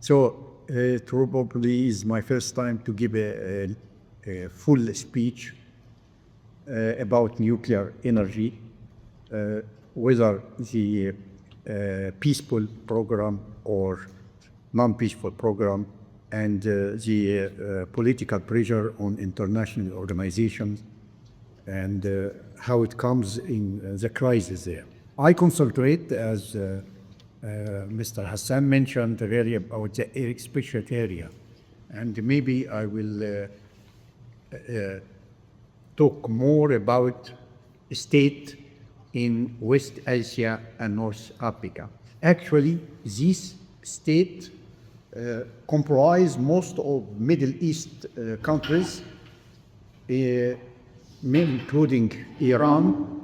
It probably is my first time to give a full speech about nuclear energy, whether the peaceful program or non-peaceful program, and the political pressure on international organizations, and how it comes in the crisis there. I concentrate, as Mr. Hassan mentioned, really about the specific area, and maybe I will talk more about state in West Asia and North Africa. Actually, this state comprise most of Middle East countries, including Iran,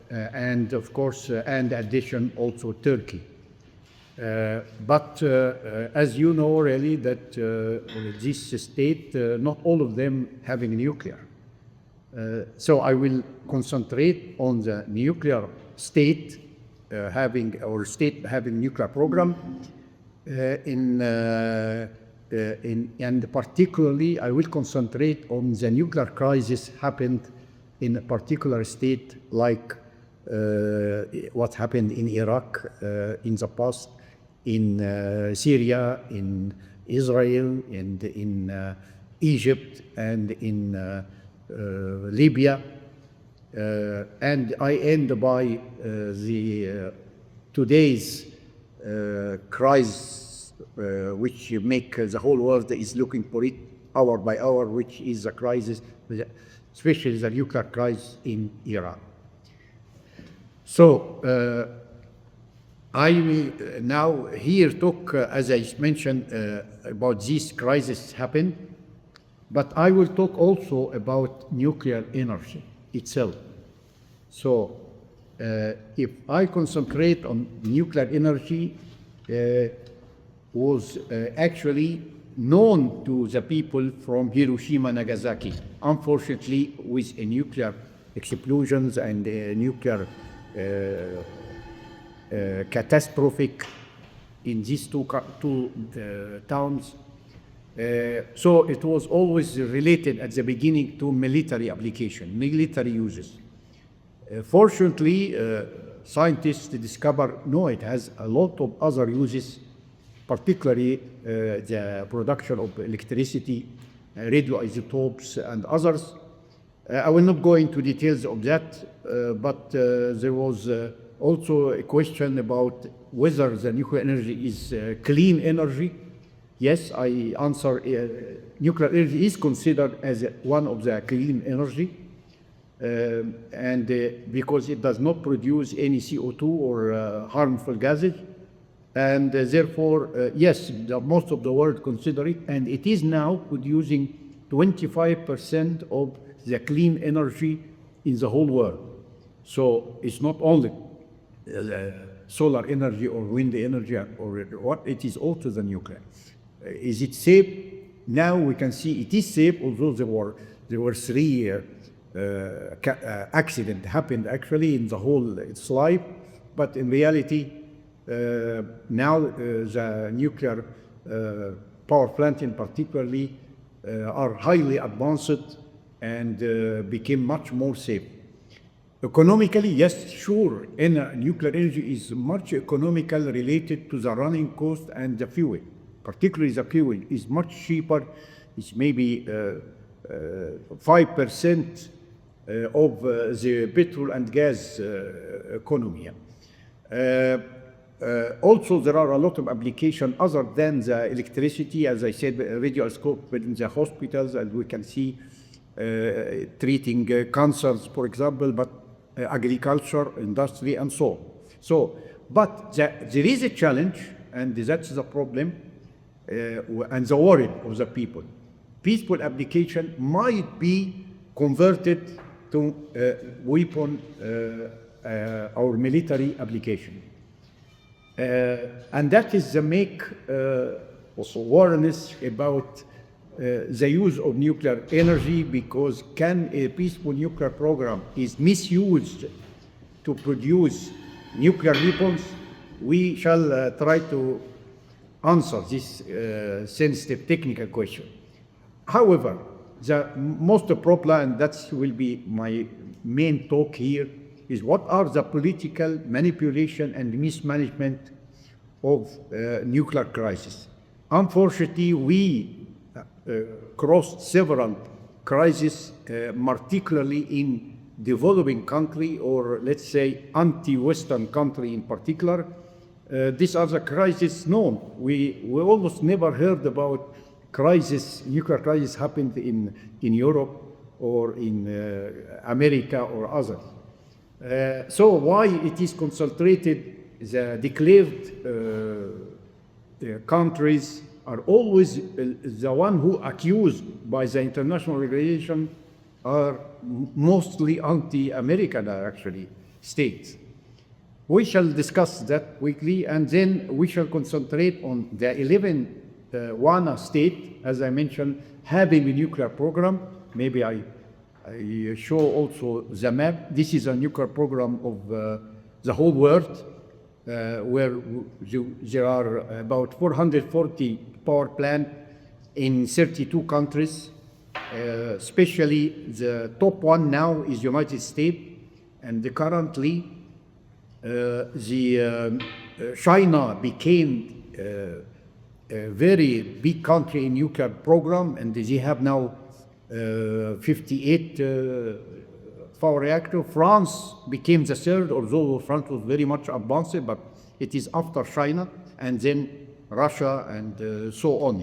and of course, and addition also Turkey. But as you know, really, that this state, not all of them having nuclear. So I will concentrate on the nuclear state having nuclear program, and particularly I will concentrate on the nuclear crisis happened in a particular state, like what happened in Iraq in the past, in Syria, in Israel, and in Egypt, and in Libya. And I end by the today's crisis, which make the whole world is looking for it hour by hour, which is a crisis, especially the nuclear crisis in Iran. So I will now here talk, as I mentioned, about this crisis happened, but I will talk also about nuclear energy itself. So if I concentrate on nuclear energy, was actually known to the people from Hiroshima, Nagasaki. Unfortunately, with nuclear explosions and nuclear catastrophic in these two towns. So it was always related at the beginning to military application, military uses. Fortunately, scientists discover, no, it has a lot of other uses, particularly the production of electricity, radioisotopes, and others. I will not go into details of that, but there was also a question about whether the nuclear energy is clean energy. Yes, I answer, nuclear energy is considered as one of the clean energy, and because it does not produce any CO2 or harmful gases. And therefore, yes, most of the world consider it, and it is now producing 25% of the clean energy in the whole world. So it's not only solar energy or wind energy or what, it is also the nuclear. Is it safe? Now we can see it is safe, although there were three accidents happened actually in the whole its life, but in reality, now the nuclear power plant in particularly are highly advanced and became much more safe. Economically, yes, sure, nuclear energy is much economical related to the running cost and the fuel. Particularly the fuel is much cheaper. It's maybe 5% of the petrol and gas economy. Also, there are a lot of applications other than the electricity, as I said, radioscope in the hospitals, and we can see treating cancers, for example, but agriculture, industry, and so on. So, but there is a challenge, and that's the problem, and the worry of the people. Peaceful application might be converted to weapon or military application. And that is the make also awareness about the use of nuclear energy, because can a peaceful nuclear program is misused to produce nuclear weapons? We shall try to answer this sensitive technical question. However, the most problem, and that will be my main talk here, is what are the political manipulation and mismanagement of nuclear crisis. Unfortunately, we crossed several crises, particularly in developing country, or let's say anti-Western country in particular. These are the crises known. We almost never heard about crisis, nuclear crisis happened in Europe or in America or others. So why it is concentrated, the declared countries are always the one who accused by the international regulation are mostly anti-American actually states. We shall discuss that quickly, and then we shall concentrate on the 11 WANA state, as I mentioned, having a nuclear program. Maybe I show also the map. This is a nuclear program of the whole world, where there are about 440 power plants in 32 countries. Especially the top one now is United States, and currently China became a very big country in nuclear program, and they have now 58 power reactors. France became the third, although France was very much advanced, but it is after China, and then Russia, and so on.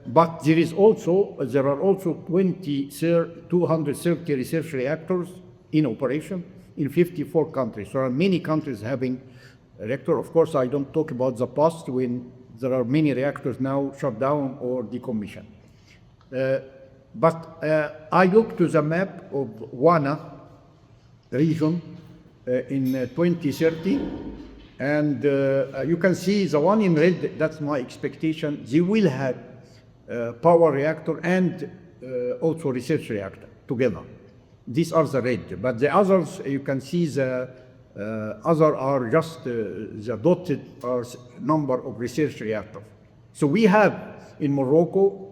But there are also 230 research reactors in operation in 54 countries. There are many countries having a reactor. Of course, I don't talk about the past when there are many reactors now shut down or decommissioned. But I look to the map of WANA region in 2030, and you can see the one in red, that's my expectation. They will have power reactor and also research reactor together. These are the red, but the others, you can see the other are just the dotted are number of research reactors. So we have in Morocco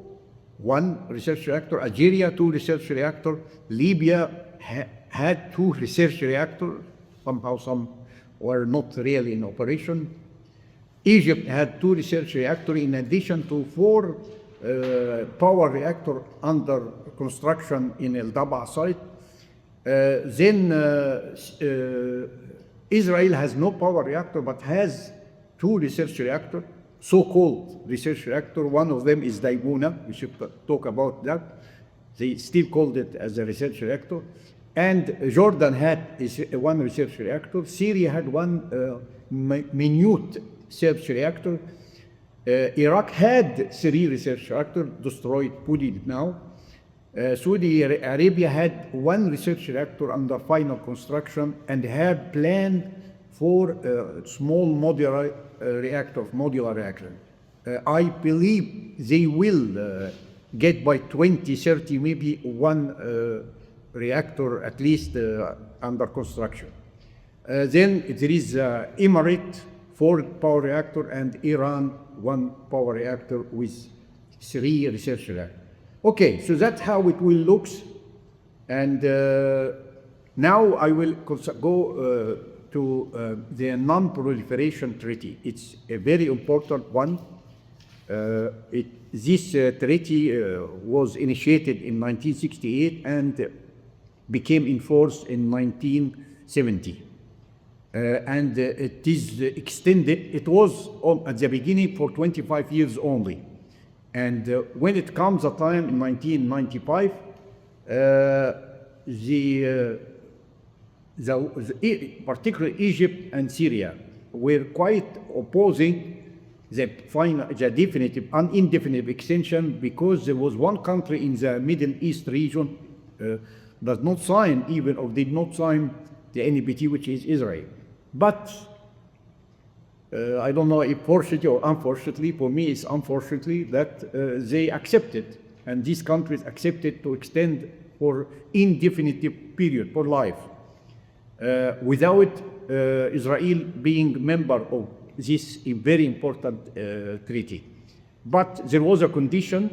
1 research reactor, Algeria 2 research reactors, Libya had 2 research reactors, somehow some were not really in operation. Egypt had 2 research reactors in addition to 4 power reactor under construction in El Daba site. Then Israel has no power reactor, but has 2 research reactors, so-called research reactor. One of them is Daibuna. We should talk about that. They still called it as a research reactor. And Jordan had 1 research reactor. Syria had 1 minute research reactor. Iraq had 3 research reactors, destroyed, put it now. Saudi Arabia had 1 research reactor under final construction and had planned for small modular reactor. I believe they will get by 2030 maybe 1 reactor at least under construction. Then there is Emirate 4 power reactor, and Iran 1 power reactor with 3 research reactors. Okay, so that's how it will look. And now I will go to the non-proliferation treaty. It's a very important one. This treaty was initiated in 1968 and became in force in 1970. And it is extended. It was at the beginning for 25 years only. And when it comes a time in 1995, particularly Egypt and Syria were quite opposing the definitive and indefinite extension, because there was one country in the Middle East region does not sign even, or did not sign the NPT, which is Israel. But I don't know if fortunately or unfortunately, for me it's unfortunately that they accepted, and these countries accepted to extend for indefinite period for life, without Israel being member of this very important treaty. But there was a condition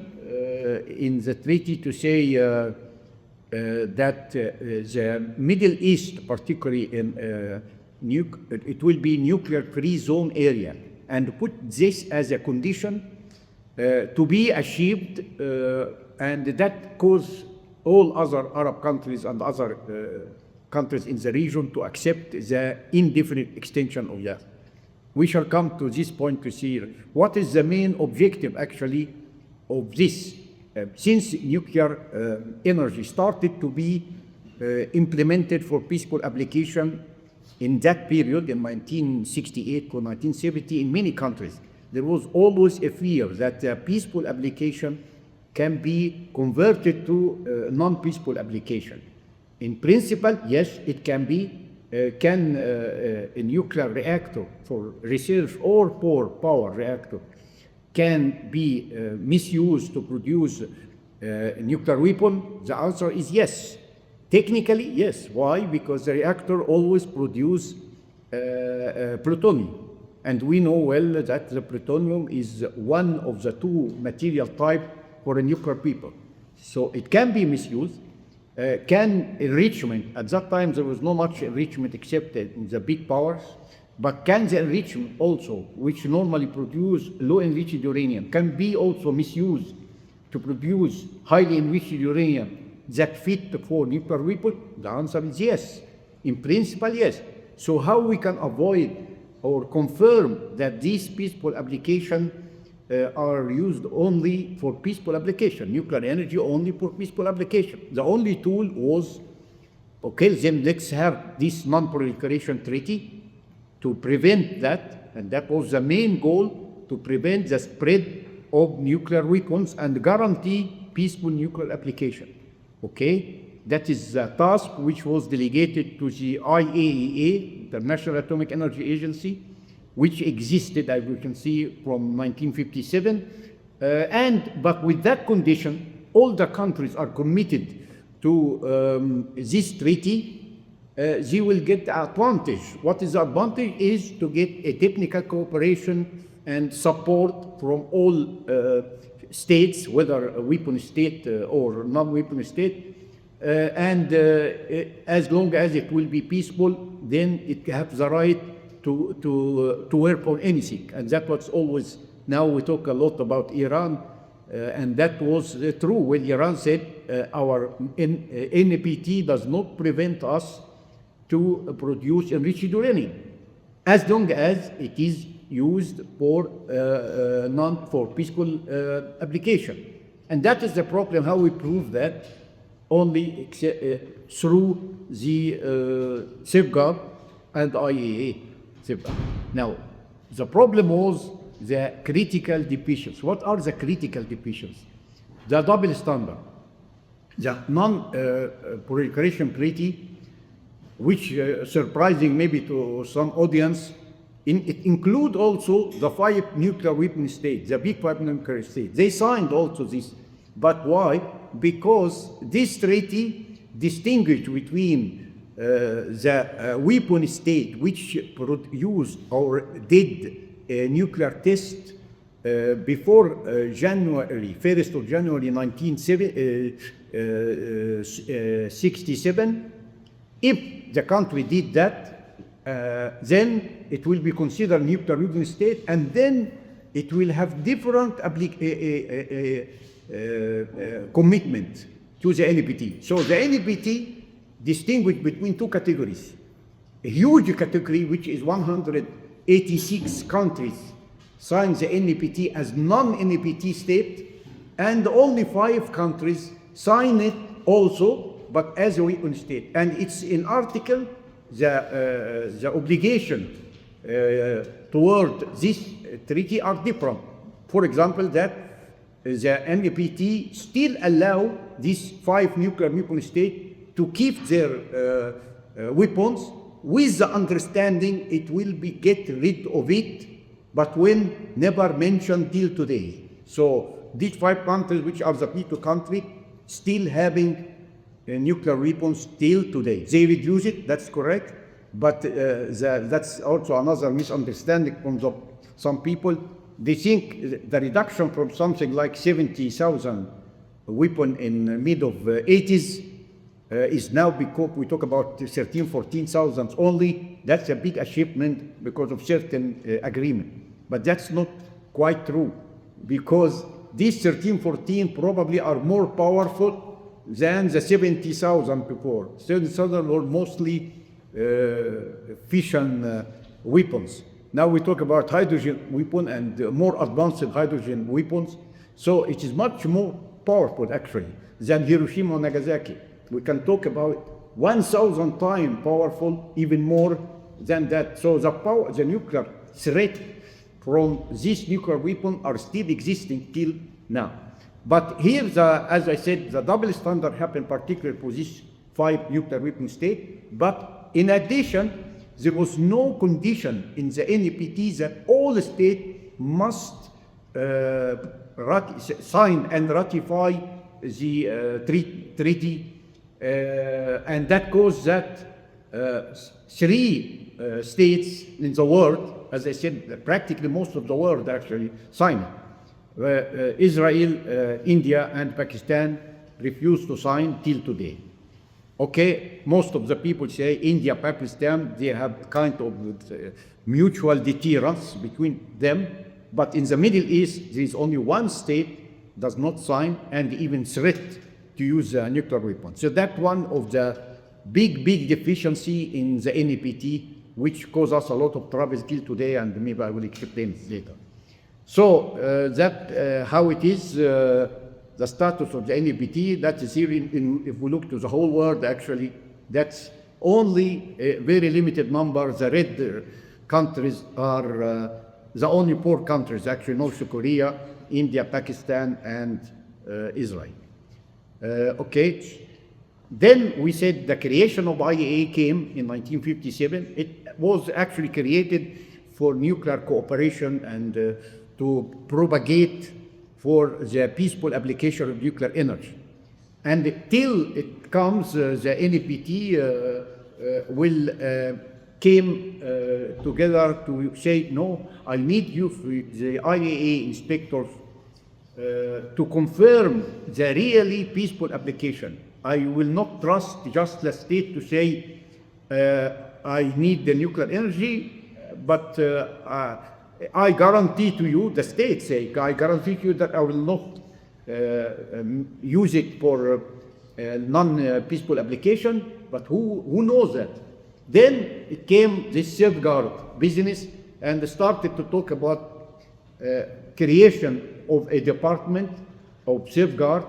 in the treaty to say that the Middle East, particularly in it will be nuclear-free zone area, and put this as a condition to be achieved, and that caused all other Arab countries and other countries in the region to accept the indefinite extension of that. We shall come to this point to see what is the main objective actually of this. Since nuclear energy started to be implemented for peaceful application in that period, in 1968 to 1970, in many countries, there was always a fear that the peaceful application can be converted to non-peaceful application. In principle, yes, it can be. Can a nuclear reactor for research or for power reactor can be misused to produce a nuclear weapon? The answer is yes. Technically, yes. Why? Because the reactor always produces plutonium. And we know well that the plutonium is one of the two material types for a nuclear weapon. So it can be misused. Can enrichment, at that time there was not much enrichment except in the big powers, but can the enrichment also, which normally produce low enriched uranium, can be also misused to produce highly enriched uranium that fit for nuclear weapon? The answer is yes. In principle, yes. So how we can avoid or confirm that these peaceful applications are used only for peaceful application, nuclear energy only for peaceful application? The only tool was, okay, then let's have this non-proliferation treaty to prevent that, and that was the main goal, to prevent the spread of nuclear weapons and guarantee peaceful nuclear application. Okay, that is the task which was delegated to the IAEA, the International Atomic Energy Agency, which existed, as we can see, from 1957. But with that condition, all the countries are committed to this treaty. They will get the advantage. What is the advantage? Is to get a technical cooperation and support from all states, whether a weapon state or non-weapon state. As long as it will be peaceful, then it has the right to work on anything. And that was always, now we talk a lot about Iran, and that was true when Iran said our NPT does not prevent us to produce enriched uranium, as long as it is used for for peaceful application. And that is the problem, how we prove that? Only through the safeguard and IAEA. Now, the problem was the critical deficiencies. What are the critical deficiencies? The double standard. The non-proliferation treaty, which surprising maybe to some audience, it includes also the 5 nuclear weapon states, the big 5 nuclear states. They signed also this. But why? Because this treaty distinguished between the weapon state which produced or did a nuclear test before January 1st of January 1967. If the country did that, then it will be considered nuclear weapon state, and then it will have different commitment to the NPT. So the NPT distinguished between two categories. A huge category, which is 186 countries, signed the NPT as non-NPT state, and only 5 countries signed it also, but as a weapon state. And it's in article, the obligation toward this treaty are different. For example, that the NPT still allow these 5 nuclear weapon states to keep their weapons, with the understanding it will be get rid of it, but when never mentioned till today. So these 5 countries, which are the NATO countries, still having nuclear weapons till today. They reduce it, that's correct, But that's also another misunderstanding from some people. They think the reduction from something like 70,000 weapon in mid of 80s is now, because we talk about 13, 14,000 only. That's a big achievement because of certain agreement. But that's not quite true, because these 13, 14 probably are more powerful than the 70,000 before. 70,000 were mostly fission weapons. Now we talk about hydrogen weapon and more advanced hydrogen weapons. So it is much more powerful actually than Hiroshima and Nagasaki. We can talk about 1,000 times powerful, even more than that. So the nuclear threat from this nuclear weapon are still existing till now. But here, as I said, the double standard happened particularly for these 5 nuclear weapon states. But in addition, there was no condition in the NPT that all states must sign and ratify the treaty, and that caused that 3 states in the world, as I said, practically most of the world actually signed. Israel, India, and Pakistan refused to sign till today. Okay, most of the people say India, Pakistan, they have kind of mutual deterrence between them. But in the Middle East, there is only one state does not sign and even threat to use a nuclear weapon. So that's one of the big deficiency in the NPT, which caused us a lot of trouble till today, and maybe I will explain it later. So that how it is, the status of the NPT, that is here if we look to the whole world, actually, that's only a very limited number. The red countries are the only 4 countries, actually, North Korea, India, Pakistan, and Israel. Okay. Then we said the creation of IAEA came in 1957. It was actually created for nuclear cooperation and to propagate for the peaceful application of nuclear energy. And till it comes, the NPT will came together to say, no, I need you, the IAEA inspectors, to confirm the really peaceful application. I will not trust just the state to say, I need the nuclear energy, but I guarantee to you, the state say, I guarantee to you that I will not use it for non-peaceful application, but who knows that? Then it came this safeguard business and started to talk about creation of a department of safeguard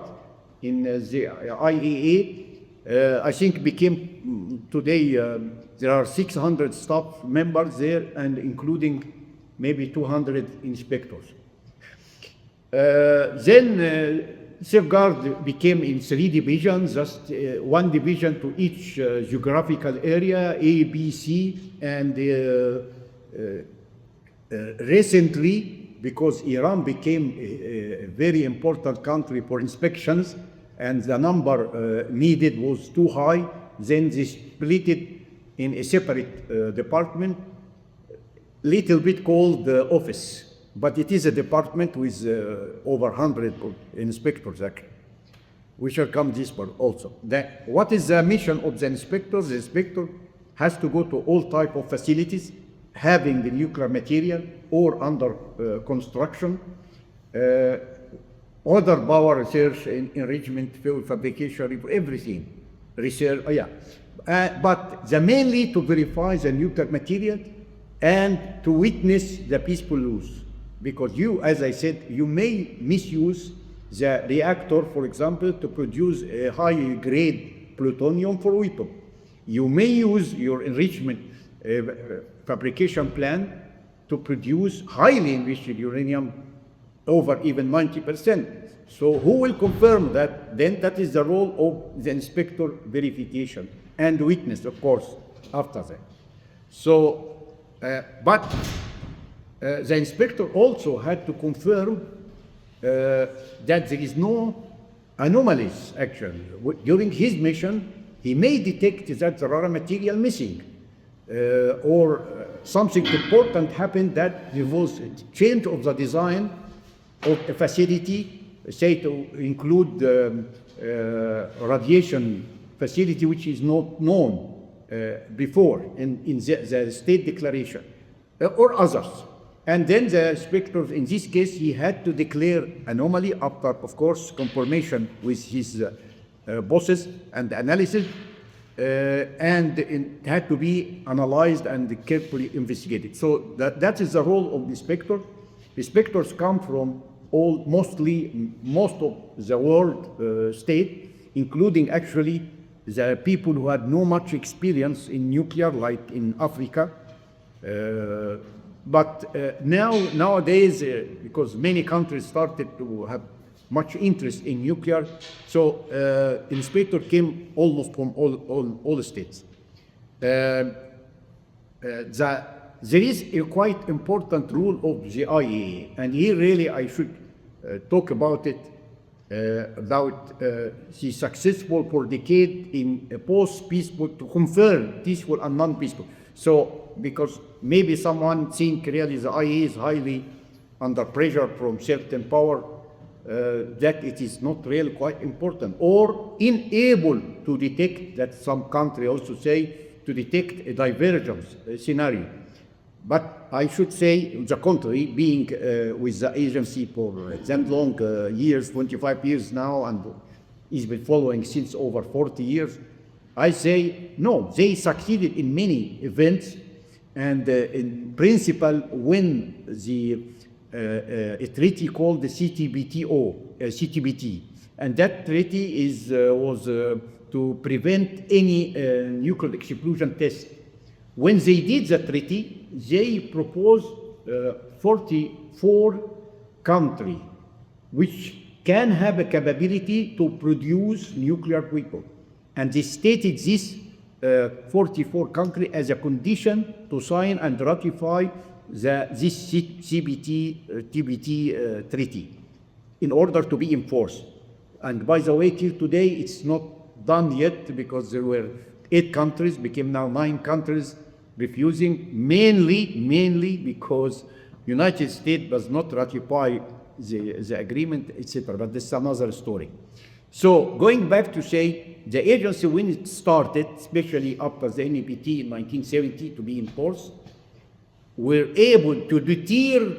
in the IAEA. I think became today, there are 600 staff members there, and including maybe 200 inspectors. Then safeguard became in 3 divisions, just 1 division to each geographical area, A, B, C, and recently, because Iran became a very important country for inspections, and the number needed was too high, then they split it in a separate department, little bit called the office, but it is a department with over 100 inspectors actually. We shall come this part also. What is the mission of the inspector? The inspector has to go to all type of facilities having the nuclear material or under construction, other power research, enrichment, fuel fabrication, everything, research, but mainly to verify the nuclear material and to witness the peaceful use. Because you, as I said, you may misuse the reactor, for example, to produce a high-grade plutonium for weapon. You may use your enrichment fabrication plant to produce highly enriched uranium over even 90%. So who will confirm that? Then that is the role of the inspector verification and witness, of course, after that. So, but the inspector also had to confirm that there is no anomalies, actually. During his mission, he may detect that there are material missing. or something important happened, that there was a change of the design of a facility, say to include radiation facility which is not known before in the state declaration, or others. And then the inspector, in this case, he had to declare anomaly after, of course, confirmation with his bosses and analysis, and it had to be analyzed and carefully investigated. So that is the role of the inspector. Inspectors come from most of the world state, including actually the people who had no much experience in nuclear, like in Africa. But nowadays, because many countries started to have much interest in nuclear, so inspector came almost from all the states. There is a quite important rule of the IAEA, and here really I should talk about it, about the successful for decade in post-peaceful to confirm peaceful and non-peaceful. So, because maybe someone think really the IAEA is highly under pressure from certain power, that it is not really quite important, or unable to detect, that some country also say, to detect a divergence scenario. But I should say the contrary, being with the agency for that long years, 25 years now, and he's been following since over 40 years, I say no, they succeeded in many events, and in principle, when the a treaty called the CTBT, and that treaty was to prevent any nuclear explosion test. When they did the treaty, they proposed 44 countries which can have a capability to produce nuclear weapons. And they stated this 44 countries as a condition to sign and ratify this TBT treaty in order to be enforced. And by the way, till today, it's not done yet, because there were 8 countries, became now 9 countries refusing, mainly because United States does not ratify the agreement, etc. But this is another story. So going back to say, the agency, when it started, especially after the NPT in 1970 to be enforced, were able to deter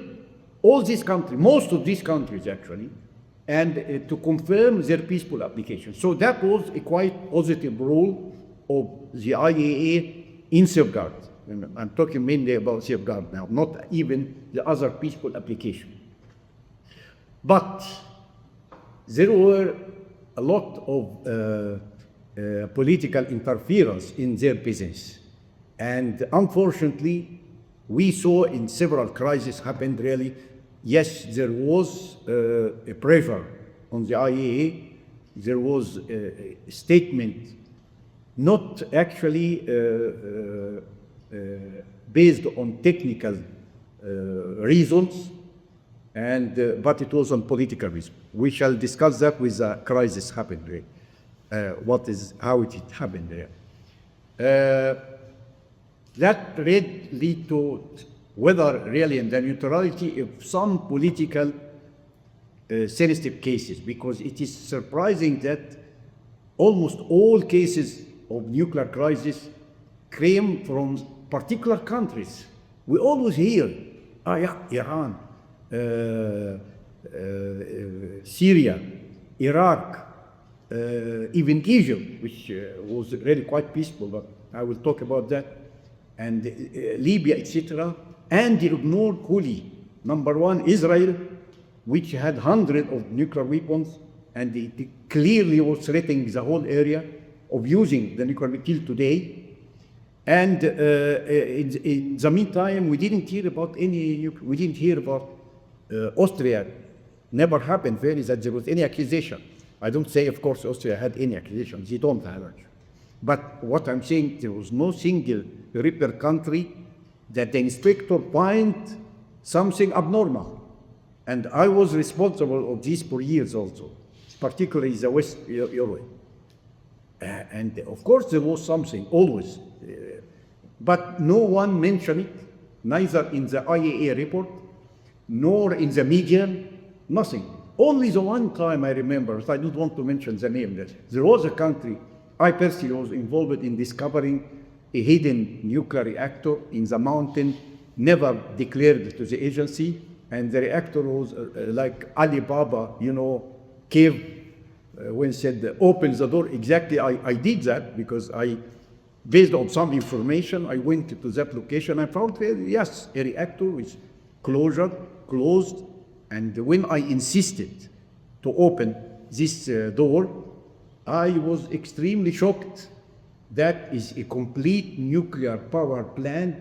all these countries, most of these countries actually, and to confirm their peaceful application. So that was a quite positive role of the IAEA in safeguard. And I'm talking mainly about safeguard now, not even the other peaceful application. But there were a lot of political interference in their business. And unfortunately, we saw in several crises happened really. Yes, there was a pressure on the IAEA. There was a statement not actually based on technical reasons, but it was on political reasons. We shall discuss that with the crisis happened there. How it happened there. That lead to whether really in the neutrality of some political sensitive cases, because it is surprising that almost all cases of nuclear crisis came from particular countries. We always hear, Iran, Syria, Iraq, even Egypt, which was really quite peaceful, but I will talk about that, and Libya, etc. And they ignored wholly, number one, Israel, which had hundreds of nuclear weapons, and it clearly was threatening the whole area of using the nuclear till today. And in the meantime, we didn't hear about Austria. Never happened really that there was any accusation. I don't say, of course, Austria had any accusation. They don't have it. But what I'm saying, there was no single European country that the inspector find something abnormal. And I was responsible of this for years also, particularly the West Europe. And of course there was something always. But no one mentioned it, neither in the IAEA report, nor in the media, nothing. Only the one time I remember, so I don't want to mention the name, that there was a country, I personally was involved in discovering a hidden nuclear reactor in the mountain, never declared to the agency, and the reactor was like Alibaba, cave, when said, open the door. Exactly, I did that because based on some information, I went to that location. I found, yes, a reactor which closed, and when I insisted to open this door, I was extremely shocked. That is a complete nuclear power plant,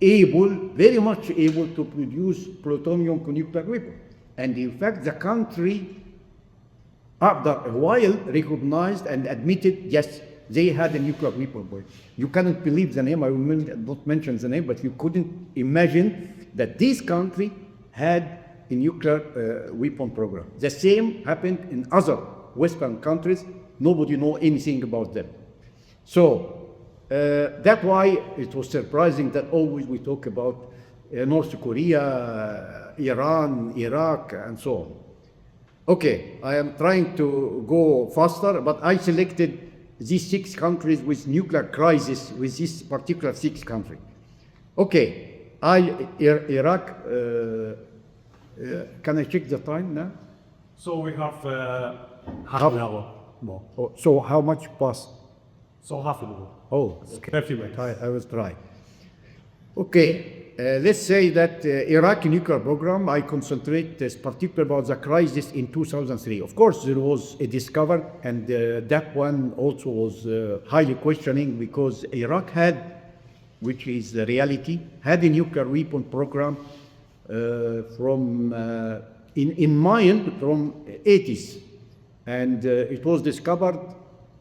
very much able to produce plutonium nuclear weapon. And in fact, the country, after a while, recognized and admitted, yes, they had a nuclear weapon. You cannot believe the name, I will not mention the name, but you couldn't imagine that this country had a nuclear weapon program. The same happened in other Western countries. Nobody knows anything about them. So that's why it was surprising that always we talk about North Korea, Iran, Iraq, and so on. Okay, I am trying to go faster, but I selected these 6 countries with nuclear crisis, with this particular 6 countries. Okay, Iraq, can I check the time now? So we have half an hour more. Oh, so how much past? So half an hour. Oh, okay. 30 minutes. I will try. Okay, let's say that Iraqi nuclear program, I concentrate particularly about the crisis in 2003. Of course, there was a discovery, and that one also was highly questioning, because Iraq had, which is the reality, had a nuclear weapon program in mind from 80s. And it was discovered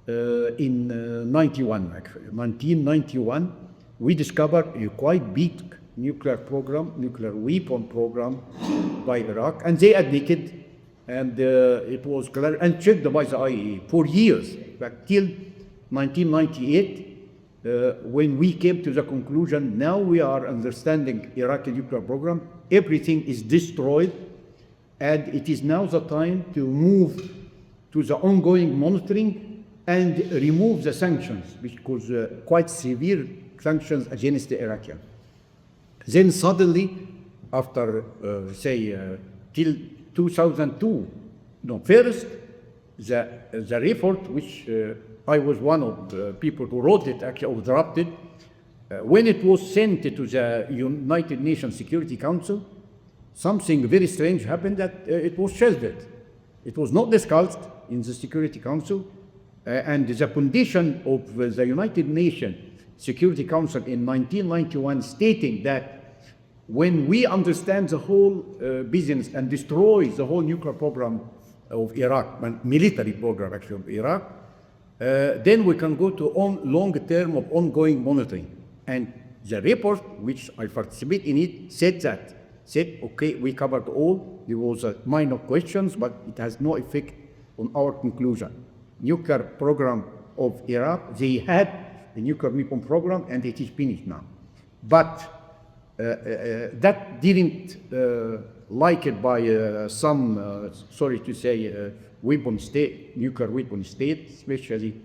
in 91, actually. 1991, we discovered a quite big nuclear weapon program by Iraq, and they admitted, and it was clear and checked by the IAEA for years, but till 1998, when we came to the conclusion, now we are understanding Iraqi nuclear program, everything is destroyed, and it is now the time to move to the ongoing monitoring and remove the sanctions, because quite severe sanctions against the Iraqi. Then suddenly, after till 2002, first the report, which I was one of the people who wrote it, actually, or drafted, when it was sent to the United Nations Security Council, something very strange happened, that it was shelved. It was not discussed in the Security Council, and the condition of the United Nations Security Council in 1991 stating that when we understand the whole business and destroy the whole nuclear program of Iraq, military program actually of Iraq, then we can go to long term of ongoing monitoring. And the report, which I participate in it, said, okay, we covered all. There was minor questions, but it has no effect on our conclusion. Nuclear program of Iraq, they had a nuclear weapon program, and it is finished now. But that didn't like it by some, sorry to say, nuclear weapon state, especially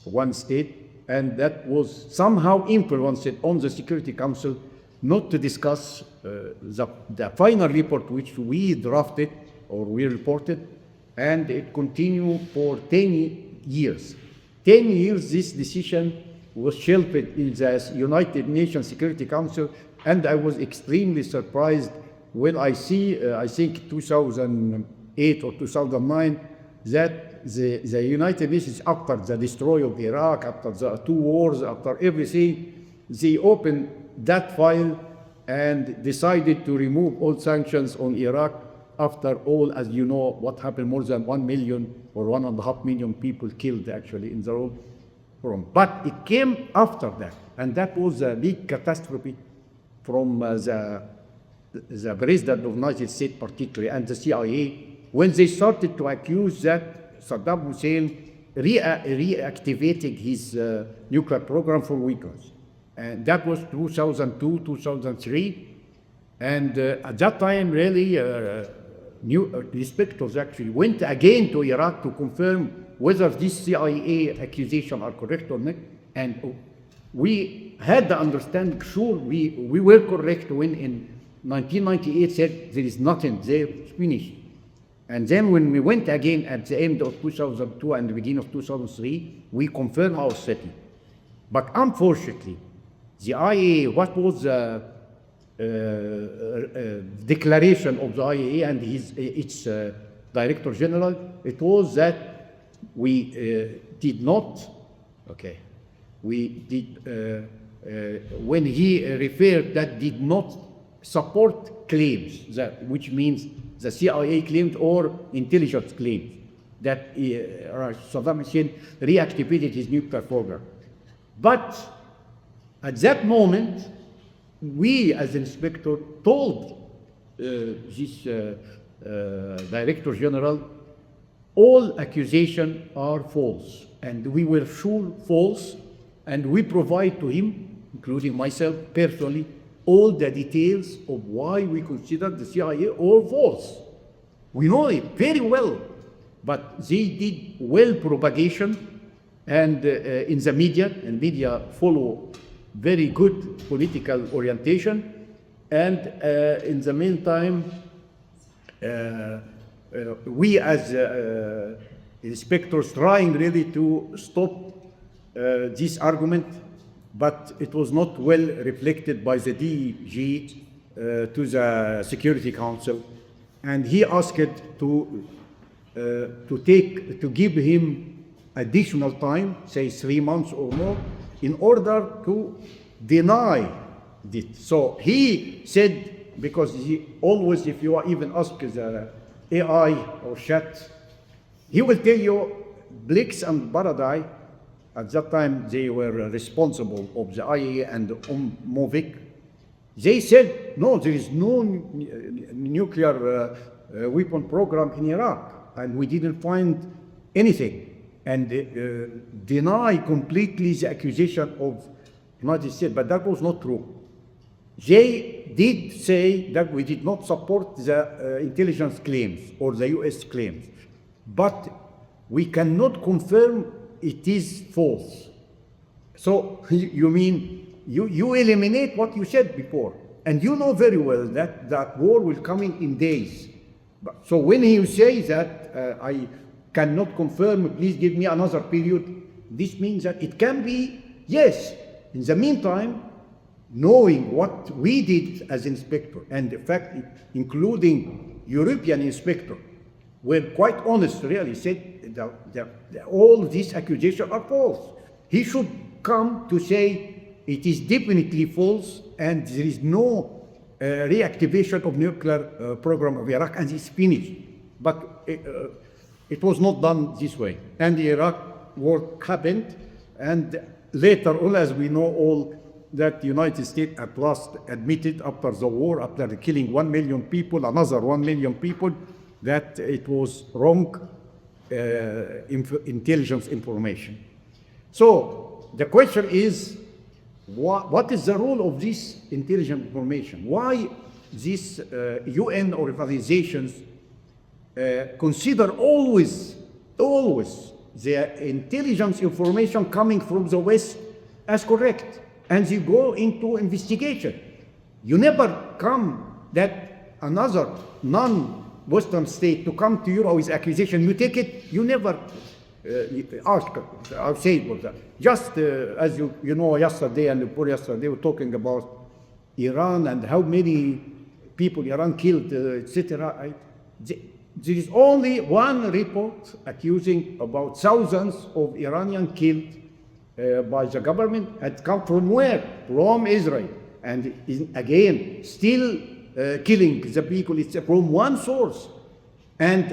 one state, and that was somehow influenced on the Security Council not to discuss the final report which we drafted or we reported, and it continued for 10 years. 10 years this decision was shelved in the United Nations Security Council, and I was extremely surprised when I see, I think 2008 or 2009, that the United Nations, after the destroy of Iraq, after the 2 wars, after everything, they opened that file and decided to remove all sanctions on Iraq. After all, as you know, what happened, more than 1 million or 1.5 million people killed actually in the whole forum. But it came after that, and that was a big catastrophe from the President of the United States particularly, and the CIA, when they started to accuse that Saddam Hussein reactivated his nuclear program for weapons. and that was 2002, 2003. And at that time, really, new inspectors actually went again to Iraq to confirm whether these CIA accusations are correct or not. And we had the understanding, sure, we were correct when in 1998 said there is nothing there, it's finished. And then when we went again at the end of 2002 and the beginning of 2003, we confirmed our study. But unfortunately, the IAEA, what was the declaration of the IAEA and its Director General, it was that we did not, we did, when he referred that did not support claims, which means the CIA claimed or intelligence claims that Saddam Hussein reactivated his nuclear program. But at that moment, we as inspector told this Director General, all accusations are false, and we were sure false, and we provide to him, including myself personally, all the details of why we consider the CIA all false. We know it very well, but they did well propagation and in the media, and media follow very good political orientation. And in the meantime, we as inspectors trying really to stop this argument, but it was not well reflected by the DG to the Security Council, and he asked to give him additional time, say 3 months or more, in order to deny it. So he said, because he always, if you are even asked the AI or chat, he will tell you Blix and Baradai. At that time, they were responsible of the IAEA and MOVIC. They said, no, there is no nuclear weapon program in Iraq, and we didn't find anything. And deny completely the accusation of United States, but that was not true. They did say that we did not support the intelligence claims or the US claims, but we cannot confirm it is false. So you mean you eliminate what you said before, and you know very well that that war will come in days. So when you say that I cannot confirm, please give me another period, this means that it can be yes. In the meantime, knowing what we did as inspector, and in fact, including European inspector, were quite honest, really said that all these accusations are false. He should come to say it is definitely false and there is no reactivation of nuclear program of Iraq and it's finished. But it was not done this way. And the Iraq war happened, and later on, as we know all, that the United States at last admitted after the war, after killing 1 million people, another 1 million people, that it was wrong intelligence information. So the question is, what is the role of this intelligence information? Why these UN organizations consider always the intelligence information coming from the West as correct, and they go into investigation? You never come that another non-Western state to come to you with accusation, you take it, you never ask or say about that. Just as you know, yesterday and before yesterday, we were talking about Iran and how many people Iran killed, etc. There is only one report accusing about thousands of Iranians killed by the government. Had come from where? From Israel. And again, still killing the people. It's from one source. And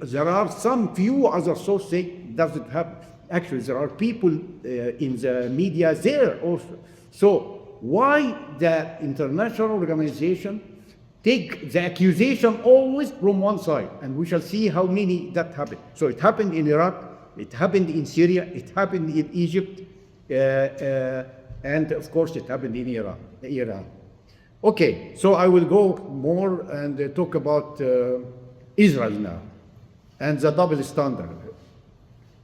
there are some few other sources saying doesn't happen. Actually, there are people in the media there also. So why the international organization take the accusation always from one side? And we shall see how many that happened. So it happened in Iraq, it happened in Syria, it happened in Egypt. And of course, it happened in Iran. Okay, so I will go more and talk about Israel now and the double standard.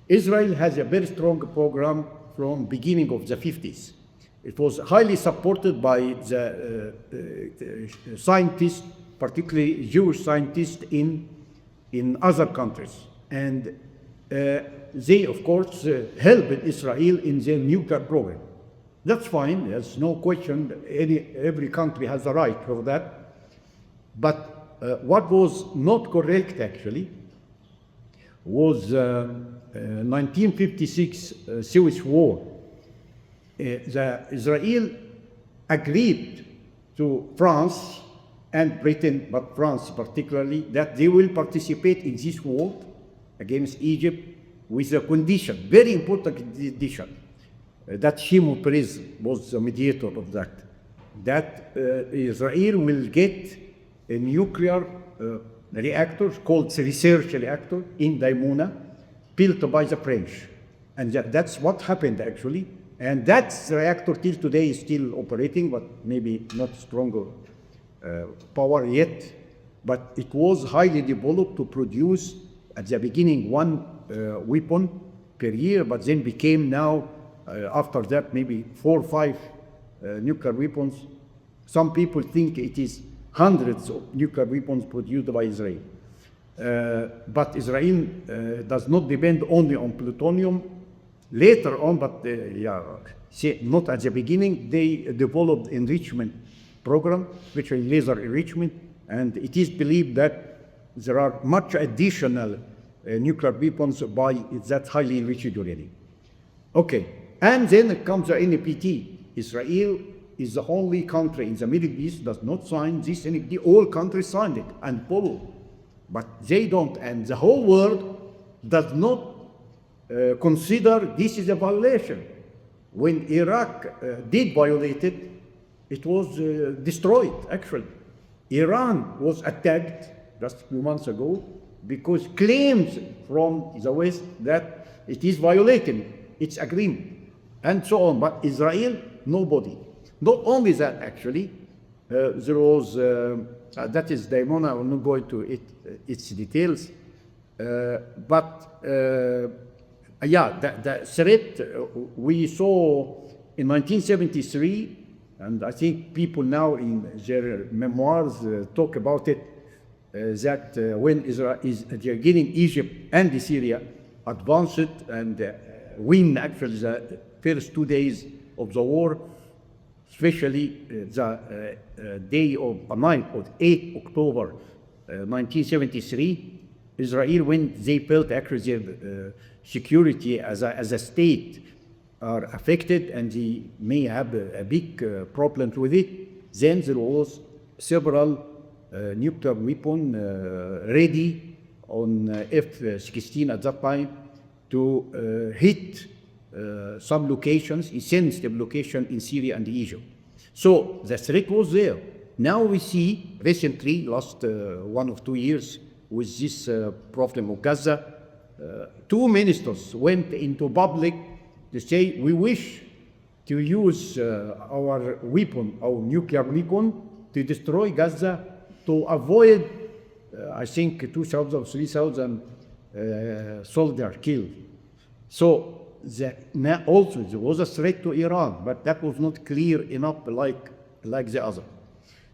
Israel has a very strong program from beginning of the 50s. It was highly supported by the scientists, particularly Jewish scientists in other countries. And they, of course, helped Israel in their nuclear program. That's fine, there's no question, every country has a right for that. But what was not correct, actually, was 1956 Suez War. Israel agreed to France and Britain, but France particularly, that they will participate in this war against Egypt with a condition, very important condition, that Shimon Peres was the mediator of that, that Israel will get a nuclear reactor called the research reactor in Dimona, built by the French. And that's what happened, actually. And that reactor till today is still operating, but maybe not stronger power yet. But it was highly developed to produce, at the beginning, one weapon per year, but then became now, after that, maybe 4 or 5 nuclear weapons. Some people think it is hundreds of nuclear weapons produced by Israel. But Israel does not depend only on plutonium. Later on, but not at the beginning, they developed enrichment program, which is laser enrichment, and it is believed that there are much additional nuclear weapons by that highly enriched uranium. Okay, and then comes the NPT. Israel is the only country in the Middle East does not sign this NPT. All countries signed it and follow, but they don't, and the whole world does not consider this is a violation. When Iraq did violate it, it was destroyed, actually. Iran was attacked just a few months ago because claims from the West that it is violating its agreement, and so on. But Israel, nobody. Not only that, actually, there was, that is Dimona, I will not go into its details, but the threat we saw in 1973, and I think people now in their memoirs talk about it, that when Israel is getting Egypt and Syria advanced and win actually the first 2 days of the war, especially the day of 9th or 8th October 1973, Israel, when they felt actually their security as a state are affected and they may have a big problem with it, then there was several nuclear weapon ready on F-16 at that time to hit some locations, sensitive location in Syria and Egypt. So the threat was there. Now we see recently, last 1 or 2 years, with this problem of Gaza, 2 ministers went into public to say, we wish to use our weapon, our nuclear weapon, to destroy Gaza, to avoid, I think, 2,000 or 3,000 soldiers killed. So also there was a threat to Iran, but that was not clear enough like the other.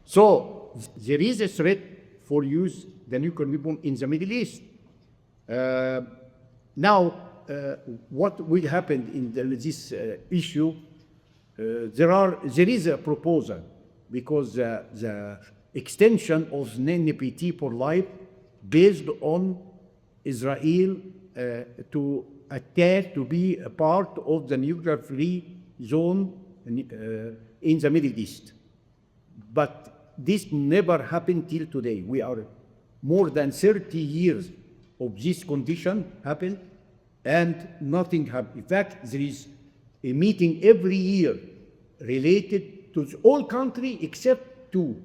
So there is a threat for use the nuclear weapon in the Middle East. Now, what will happen in this issue? There is a proposal because the extension of NPT for life based on Israel to attach to be a part of the nuclear-free zone in the Middle East. But this never happened till today. We are more than 30 years of this condition happened, and nothing happened. In fact, there is a meeting every year related to all countries except 2.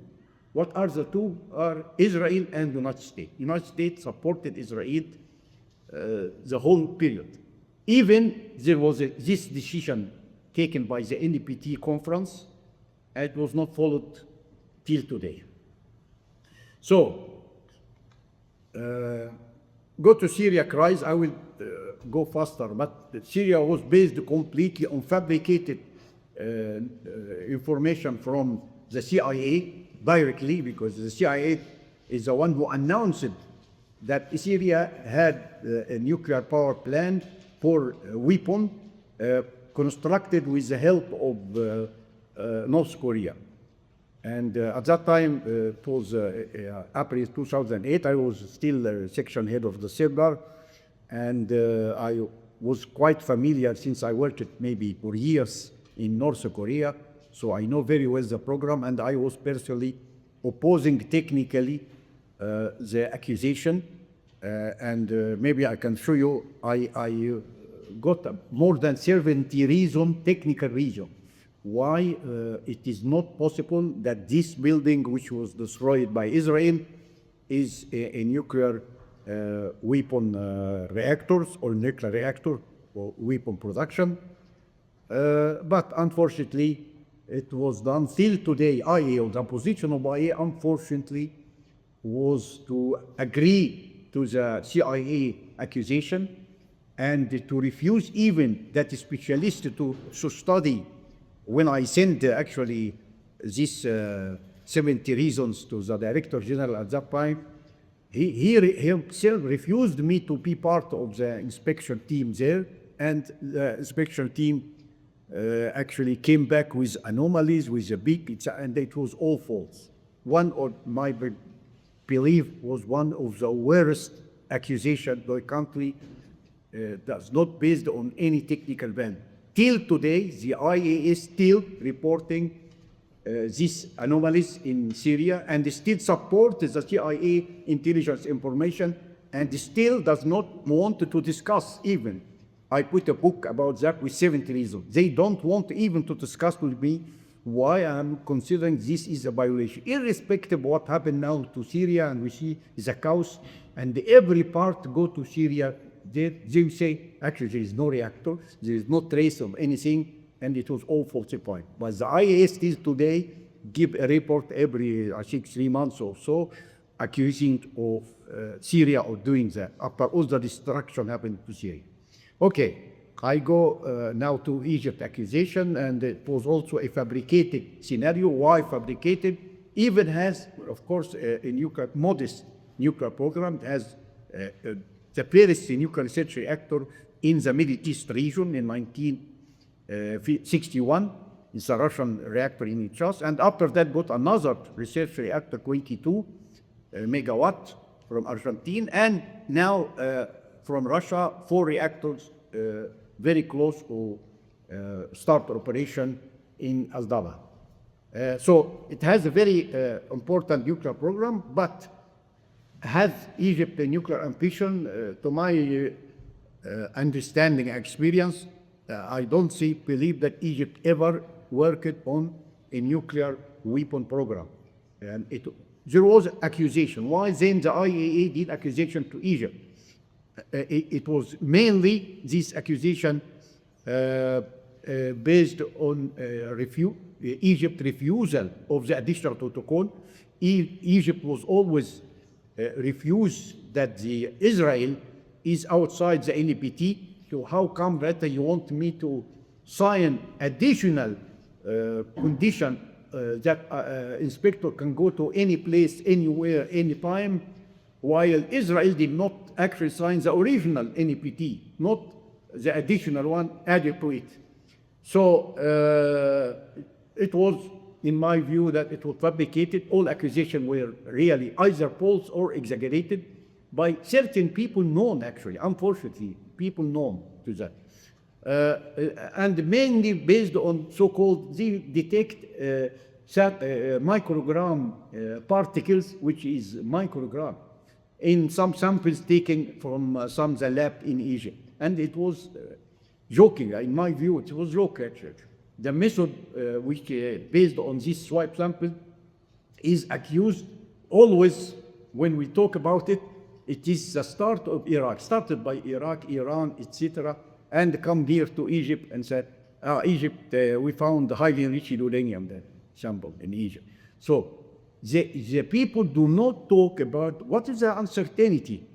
What are the 2? Are Israel and the United States. United States supported Israel the whole period. Even there was this decision taken by the NPT conference, and it was not followed till today. So, go to Syria crisis, I will go faster, but Syria was based completely on fabricated information from the CIA directly, because the CIA is the one who announced that Syria had a nuclear power plant for weapon constructed with the help of North Korea. And at that time, it was April 2008, I was still section head of the CERDAR, and I was quite familiar since I worked maybe for years in North Korea, so I know very well the program, and I was personally opposing technically the accusation, and maybe I can show you, I got more than 70 reasons, technical reasons, why it is not possible that this building, which was destroyed by Israel, is a nuclear weapon reactors or nuclear reactor for weapon production. But unfortunately, it was done. Till today, IAEA, the position of IAEA, unfortunately, was to agree to the CIA accusation and to refuse even that specialist to study. When I sent actually these 70 reasons to the Director General at that time, he himself refused me to be part of the inspection team there, and the inspection team actually came back with anomalies, with a big, and it was all false. One of my belief was one of the worst accusations the country that's not based on any technical value. Till today, the IAEA is still reporting these anomalies in Syria, and still supports the CIA intelligence information, and still does not want to discuss even. I put a book about that with 70 reasons. They don't want even to discuss with me why I'm considering this is a violation. Irrespective of what happened now to Syria, and we see the chaos, and every part go to Syria, they say, actually there is no reactor, there is no trace of anything, and it was all falsified. But the IAEA still today give a report every, I think, 3 months or so, accusing of Syria of doing that, after all the destruction happened to Syria. Okay, I go now to Egypt accusation, and it was also a fabricated scenario. Why fabricated? Even has, of course, a nuclear, modest nuclear program. It has the first nuclear research reactor in the Middle East region in 1961. It's a Russian reactor in Ichas, and after that got another research reactor, 22 megawatt from Argentina, and now from Russia, 4 reactors very close to start operation in Aldaba. So it has a very important nuclear program, but has Egypt a nuclear ambition? To my understanding and experience, I don't believe that Egypt ever worked on a nuclear weapon program. And there was accusation. Why then the IAEA did accusation to Egypt? It was mainly this accusation based on Egypt's refusal of the additional protocol. Egypt was always refused that Israel is outside the NPT. So how come that you want me to sign additional condition that inspector can go to any place, anywhere, anytime, while Israel did not actually sign the original NPT, not the additional one added to it. So it was, in my view, that it was fabricated. All accusations were really either false or exaggerated by certain people known, actually, unfortunately, people known to that. And mainly based on so-called, they detect microgram particles, which is microgram, in some samples taken from some the lab in Egypt. And it was joking, in my view, it was joke actually. The method which based on this swipe sample is accused always, when we talk about it, it is the start of Iraq, started by Iraq, Iran, etc., and come here to Egypt and said, Egypt, we found highly enriched uranium there, sample in Egypt. So the people do not talk about what is the uncertainty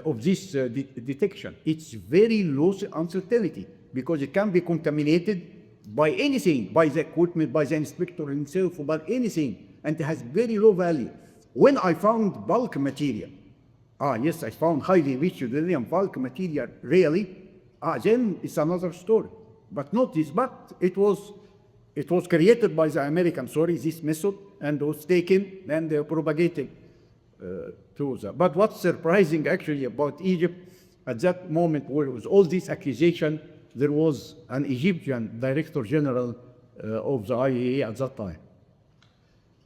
of this detection. It's very low uncertainty because it can be contaminated by anything, by the equipment, by the inspector himself, by anything, and it has very low value. When I found bulk material, yes, I found highly enriched uranium bulk material, really, then it's another story. But not this, but it was created by the Americans, this method, and was taken and propagated to the. But what's surprising actually about Egypt, at that moment where it was all this accusation, there was an Egyptian Director General of the IAEA at that time.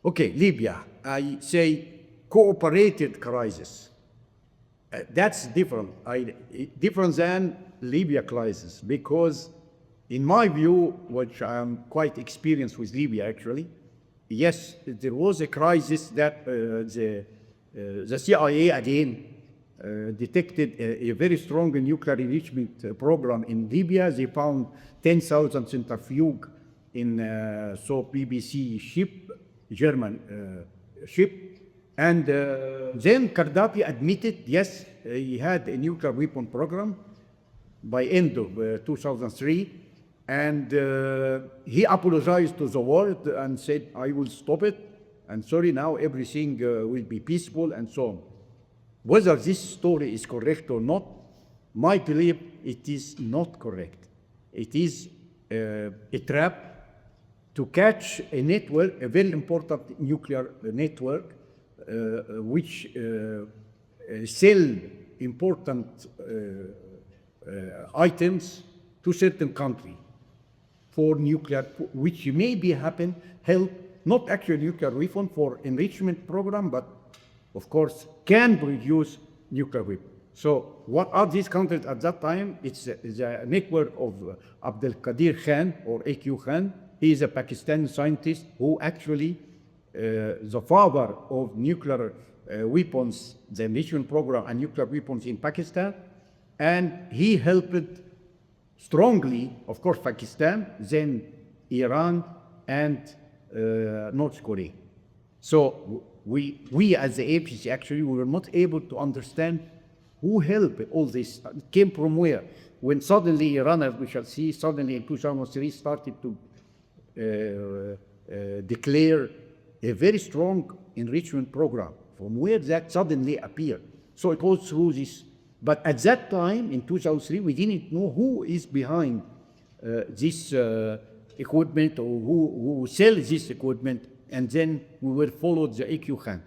Okay, Libya, I say cooperated crisis. That's different, different than Libya crisis, because in my view, which I am quite experienced with Libya actually, yes, there was a crisis that the CIA again detected a very strong nuclear enrichment program in Libya. They found 10,000 centrifuge in BBC ship, German ship. And then Gaddafi admitted, yes, he had a nuclear weapon program by end of 2003. And he apologized to the world and said, I will stop it. And sorry, now everything will be peaceful and so on. Whether this story is correct or not, my belief, it is not correct. It is a trap to catch a network, a very important nuclear network, which sell important items to certain countries for nuclear, which maybe help, not actually nuclear weapon for enrichment program, but of course can produce nuclear weapon. So what are these countries at that time? It's the network of Abdul Qadir Khan or AQ Khan. He is a Pakistani scientist who actually the father of nuclear weapons, the enrichment program and nuclear weapons in Pakistan, and he helped strongly, of course, Pakistan, then Iran and North Korea. So we as the agency actually we were not able to understand who helped all this. It came from where? When suddenly Iran, as we shall see, suddenly in 2003 started to declare a very strong enrichment program. From where that suddenly appeared. So it was through this. But at that time, in 2003, we didn't know who is behind this equipment or who sells this equipment. And then we were followed the AQ Khan.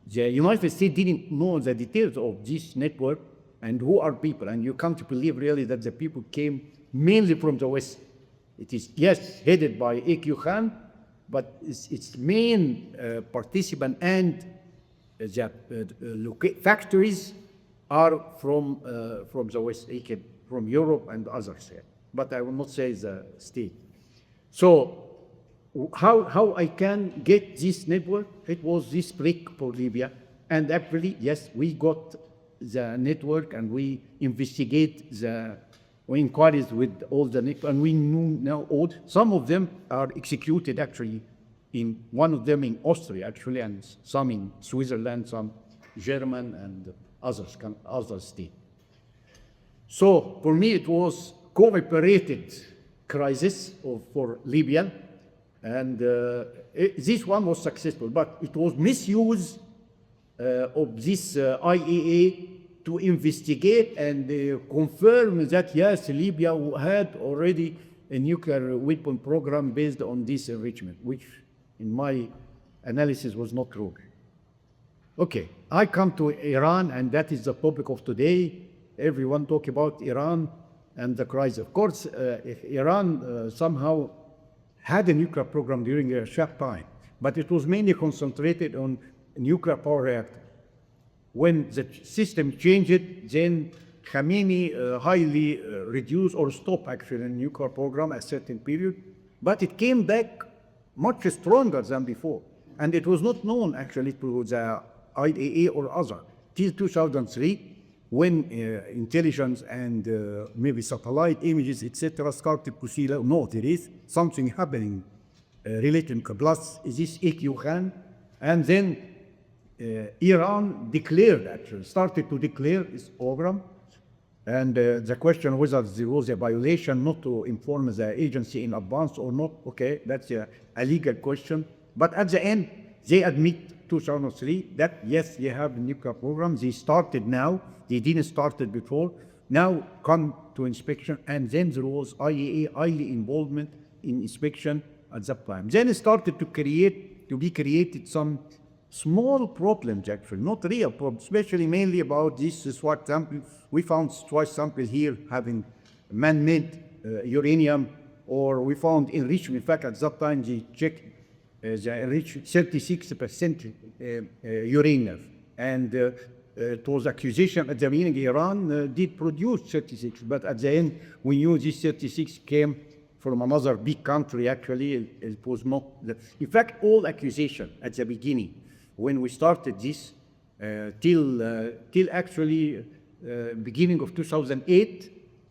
The United States didn't know the details of this network and who are people. And you come to believe really that the people came mainly from the West. It is, yes, headed by AQ Khan, but its main participant and the factories are from the West, from Europe and others. But I will not say the state. So how I can get this network? It was this brick for Libya. And actually, yes, we got the network and we investigate the inquiries with all the network, and we know now all. Some of them are executed actually, in one of them in Austria actually, and some in Switzerland, some German and others, other states. So for me, it was cooperated crisis for Libya, and this one was successful, but it was misuse of this IAEA to investigate and confirm that yes, Libya had already a nuclear weapon program based on this enrichment, which in my analysis was not true. Okay, I come to Iran, and that is the topic of today. Everyone talk about Iran and the crisis. Of course, Iran somehow had a nuclear program during a short time, but it was mainly concentrated on nuclear power reactor. When the system changed, then Khamenei highly reduced or stopped actually the nuclear program at a certain period, but it came back much stronger than before. And it was not known actually to the IAEA or other till 2003, when intelligence and maybe satellite images, etc., started to see, no, there is something happening related to nuclear. Plus, this EQ and then Iran declared, actually, started to declare its program. And the question whether there was a violation not to inform the agency in advance or not, okay, that's a legal question. But at the end, they admit 2003 that yes, they have a nuclear program. They started now. They didn't start it before. Now come to inspection, and then there was IAEA highly involvement in inspection at that time. Then it started to be created some small problems, actually, not real problems, especially mainly about this SWAT sample. We found SWAT sample here having man-made uranium, or we found enrichment. In fact, at that time, they checked the enriched 36% uranium. And it was accusation at the beginning Iran did produce 36, but at the end, we knew this 36 came from another big country, actually. It was not. In fact, all accusation at the beginning, when we started this, till actually beginning of 2008,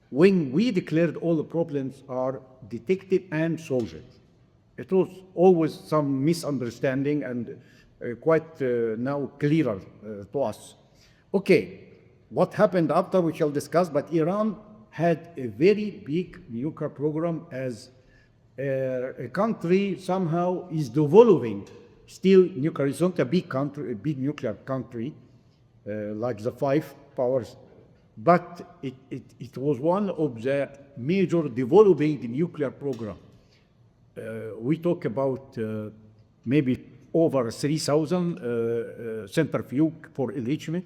when we declared all the problems are detected and solved. It was always some misunderstanding and quite now clearer to us. Okay, what happened after we shall discuss, but Iran had a very big nuclear program as a country somehow is developing still nuclear. It's not a big country, a big nuclear country like the five powers, but it was one of the major developing the nuclear program. We talk about maybe over 3,000 centrifuge for enrichment.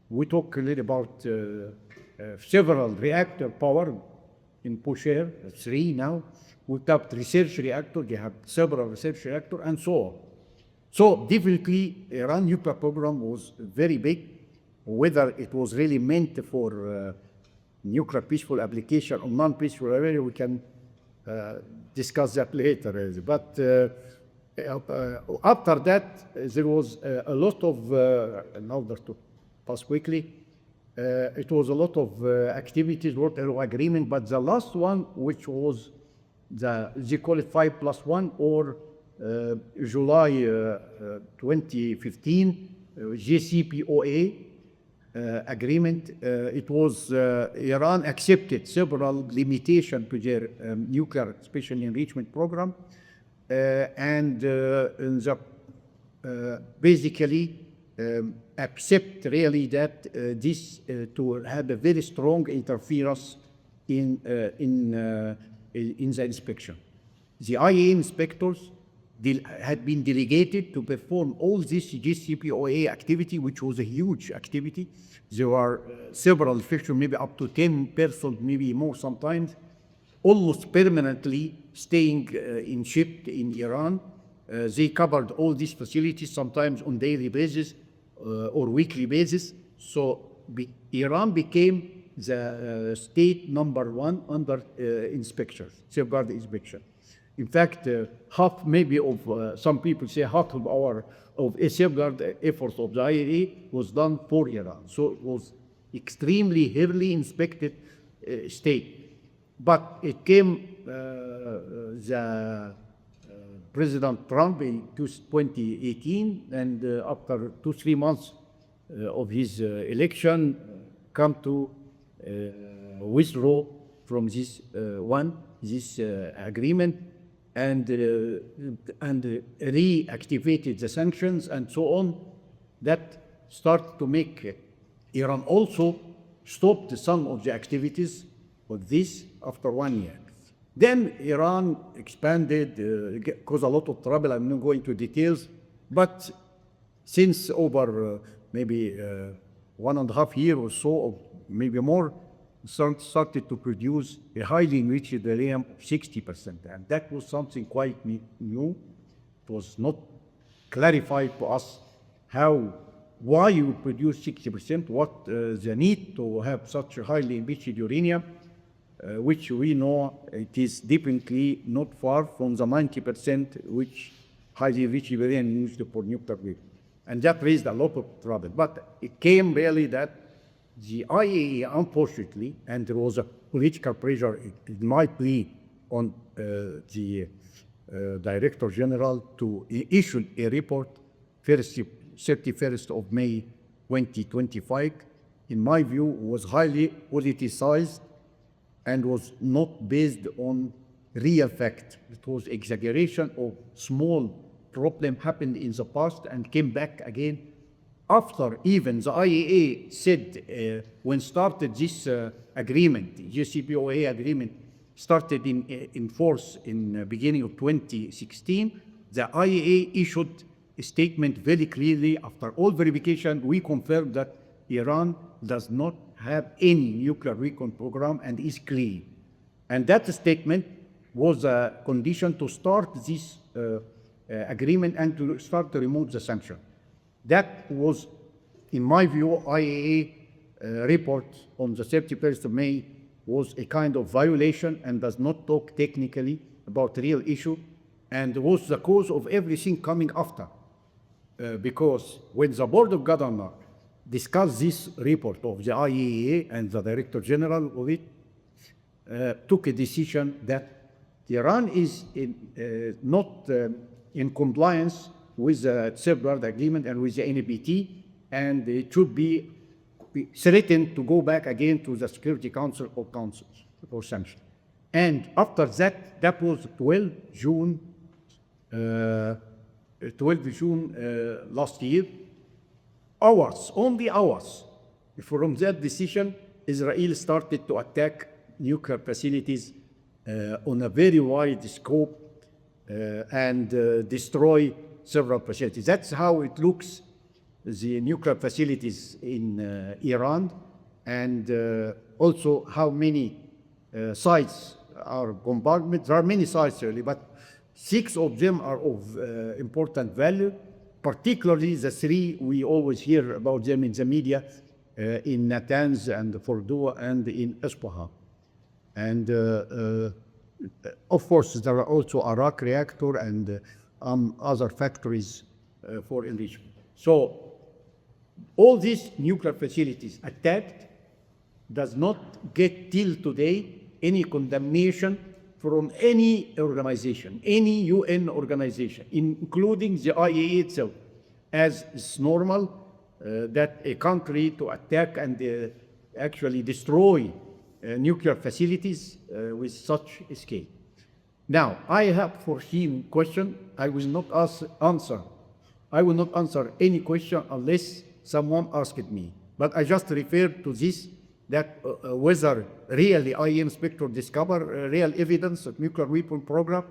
We talk a little about several reactor power in Bushehr, 3 now. We have research reactor, they have several research reactor, and so on. So definitely, Iran nuclear program was very big. Whether it was really meant for nuclear peaceful application or non-peaceful area, we can discuss that later. But after that, there was a lot of, in order to pass quickly, it was a lot of activities, water agreement, but the last one, which was they call it 5+1 or July 2015 JCPOA agreement. It was Iran accepted several limitations to their nuclear special enrichment program, and basically accept really that this to have a very strong interference in the inspection. The IAEA inspectors had been delegated to perform all this JCPOA activity, which was a huge activity. There were several officials, maybe up to 10 persons, maybe more sometimes, almost permanently staying in ship in Iran. They covered all these facilities, sometimes on daily basis or weekly basis. So Iran became the state #1 under inspections, safeguard inspection. In fact, half maybe of some people say half of our safeguard efforts of the IAEA was done for Iran. So it was extremely heavily inspected state. But it came the President Trump in 2018, and after 2-3 months of his election, come to withdraw from this agreement, and reactivated the sanctions and so on. That started to make Iran also stop some of the activities of this after 1 year. Then Iran expanded, caused a lot of trouble. I'm not going into details, but since over maybe 1.5 years or so, or maybe more, started to produce a highly enriched uranium of 60%. And that was something quite new. It was not clarified to us why you produce 60%, what the need to have such a highly enriched uranium, which we know it is definitely not far from the 90% which highly enriched uranium used for nuclear weapons. And that raised a lot of trouble. But it came really that the IAEA, unfortunately, and there was a political pressure, it might be on the Director General to issue a report 31st of May 2025, in my view, was highly politicized and was not based on real fact. It was exaggeration of small problem happened in the past and came back again after even the IAEA said when started this agreement, the JCPOA agreement started in force in beginning of 2016, the IAEA issued a statement very clearly after all verification. We confirmed that Iran does not have any nuclear weapon program and is clean. And that statement was a condition to start this agreement and to start to remove the sanction. That was, in my view, IAEA report on the 31st of May was a kind of violation and does not talk technically about real issue and was the cause of everything coming after. Because when the Board of Governors discussed this report of the IAEA and the Director General of it took a decision that Iran is not in compliance with the safeguard agreement and with the NPT, and it should be threatened to go back again to the Security Council or councils or sanctions. And after that, that was 12 June last year. Hours, only hours, from that decision, Israel started to attack nuclear facilities on a very wide scope and destroy several facilities. That's how it looks, the nuclear facilities in Iran, and also how many sites are bombarded. There are many sites really, but 6 of them are of important value, particularly the 3 we always hear about them in the media, in Natanz and Fordow and in Isfahan. And of course, there are also Arak reactor and other factories for enrichment. So all these nuclear facilities attacked does not get till today any condemnation from any organization, any UN organization, including the IAEA itself, as it's normal that a country to attack and actually destroy nuclear facilities with such a scale. Now, I have foreseen question. I will not answer. I will not answer any question unless someone asked me. But I just referred to this, that whether really IAEA inspector discover real evidence of nuclear weapon program.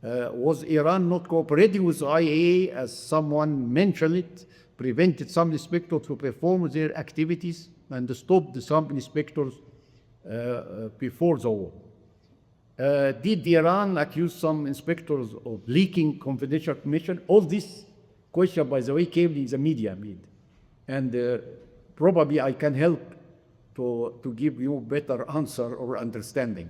Was Iran not cooperating with IAEA, as someone mentioned it, prevented some inspectors to perform their activities and stopped some inspectors before the war? Did Iran accuse some inspectors of leaking confidential information? All this question, by the way, came in the media, and probably I can help to give you better answer or understanding.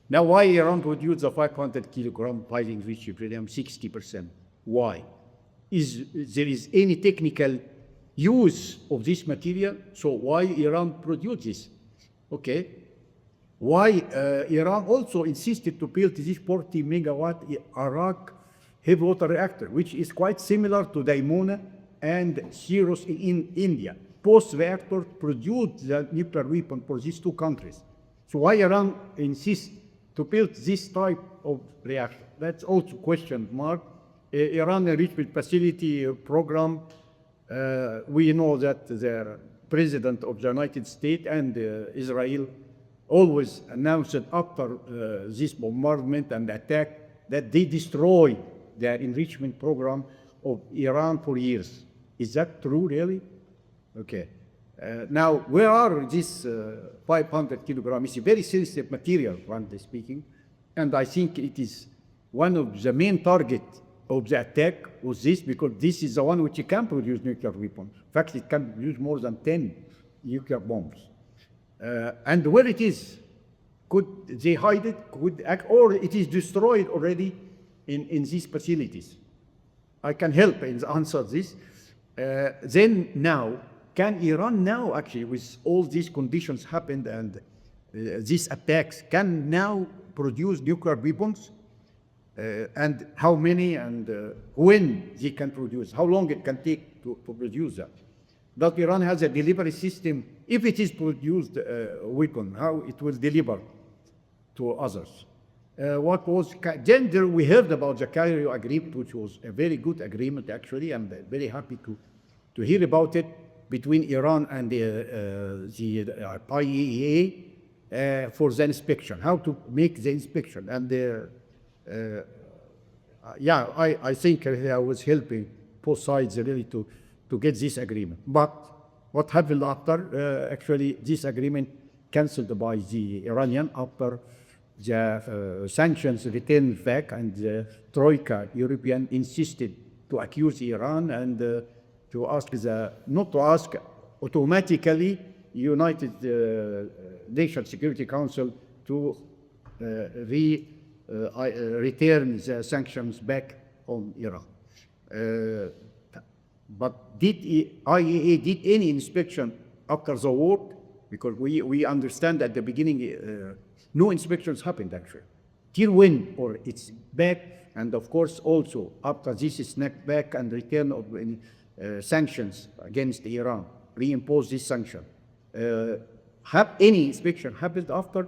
Now, why Iran would use the 500 kilogram highly enriched uranium 60%? Why? There is any technical use of this material? So why Iran produce this? Okay. Why Iran also insisted to build this 40 megawatt Arak heavy water reactor, which is quite similar to Daimona and Syros in India. Both reactors produce the nuclear weapon for these 2 countries. So why Iran insists to build this type of reactor? That's also question mark. Iran enrichment facility program, we know that the President of the United States and Israel always announced after this bombardment and attack that they destroy the enrichment program of Iran for years. Is that true, really? Okay. Now, where are these 500 kilograms? It's a very sensitive material, frankly speaking, and I think it is one of the main targets of the attack was this, because this is the one which can produce nuclear weapons. In fact, it can produce more than 10 nuclear bombs. And where it is, could they hide it? Could act, or it is destroyed already in these facilities? I can help in answer this. Then now, can Iran now, actually, with all these conditions happened and these attacks, can now produce nuclear weapons? And how many and when they can produce? How long it can take to produce that? Does Iran has a delivery system? If it is produced weapon, how it will deliver to others? What was gender? We heard about the Cairo Agreement, which was a very good agreement. Actually, I'm very happy to hear about it between Iran and the IAEA for the inspection. How to make the inspection and yeah, I think I was helping both sides really to get this agreement. But what happened after? Actually, this agreement cancelled by the Iranian after the sanctions returned back, and the Troika European insisted to accuse Iran and to ask not to ask, automatically United Nations Security Council to return the sanctions back on Iran. But did IAEA did any inspection after the war? Because we understand at the beginning no inspections happened actually. Till when? Or it's back, and of course also after this snap back and return of any sanctions against Iran, reimpose this sanction. Have any inspection happened after?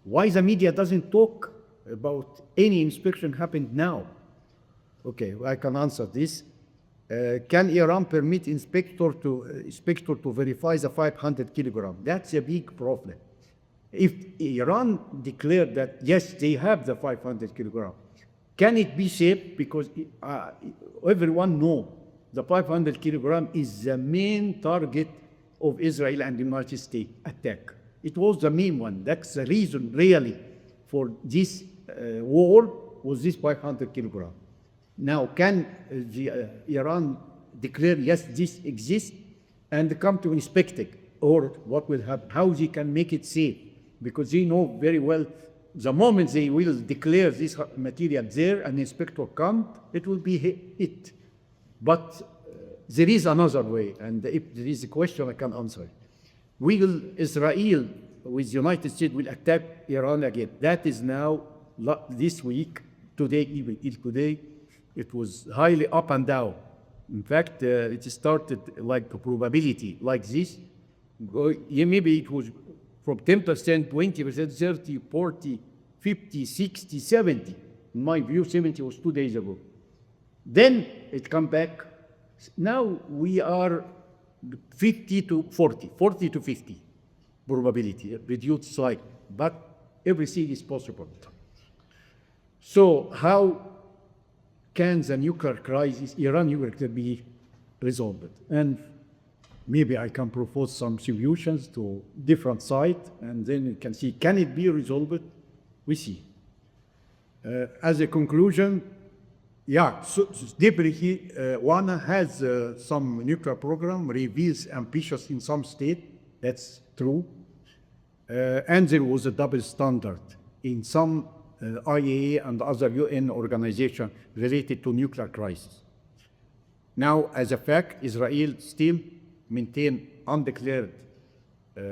Why the media doesn't talk about any inspection happened now? Okay, I can answer this. Can Iran permit inspector to verify the 500 kilogram? That's a big problem. If Iran declared that yes, they have the 500 kilogram, can it be safe? Because everyone knows the 500 kilogram is the main target of Israel and the United States attack. It was the main one. That's the reason really for this war was this 500 kilogram. Now, can Iran declare, yes, this exists, and come to inspect it? Or what will happen? How they can make it safe? Because they know very well, the moment they will declare this material there, an inspector comes, it will be hit. But there is another way, and if there is a question, I can answer. Will Israel, with the United States, will attack Iran again? That is now, this week, today, even today, it was highly up and down. In fact, it started like a probability like this. Maybe it was from 10%, 20%, 30, 40, 50, 60, 70. In my view, 70 was 2 days ago. Then it come back. Now we are 50 to 40, 40 to 50 probability, reduced slightly, but everything is possible. So how can the nuclear crisis, Iran nuclear, be resolved? And maybe I can propose some solutions to different sides, and then you can see, can it be resolved? We see. As a conclusion, yeah, so definitely WANA has some nuclear program, reveals ambitious in some state, that's true. And there was a double standard in some IAEA and other UN organizations related to nuclear crisis. Now, as a fact, Israel still maintain undeclared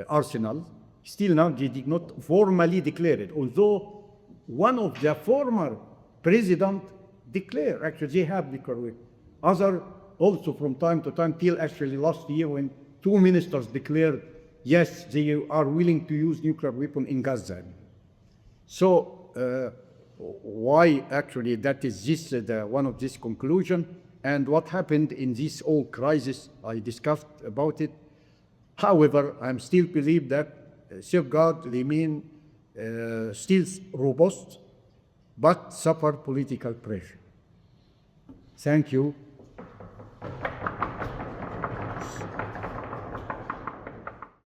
arsenal. Still now, they did not formally declare it, although one of the former president declared, actually they have declared. Other also from time to time, till actually last year when 2 ministers declared, yes, they are willing to use nuclear weapon in Gaza. So why actually that is this one of this conclusion, and what happened in this whole crisis, I discussed about it. However, I still believe that safeguard remain still robust, but suffer political pressure. Thank you.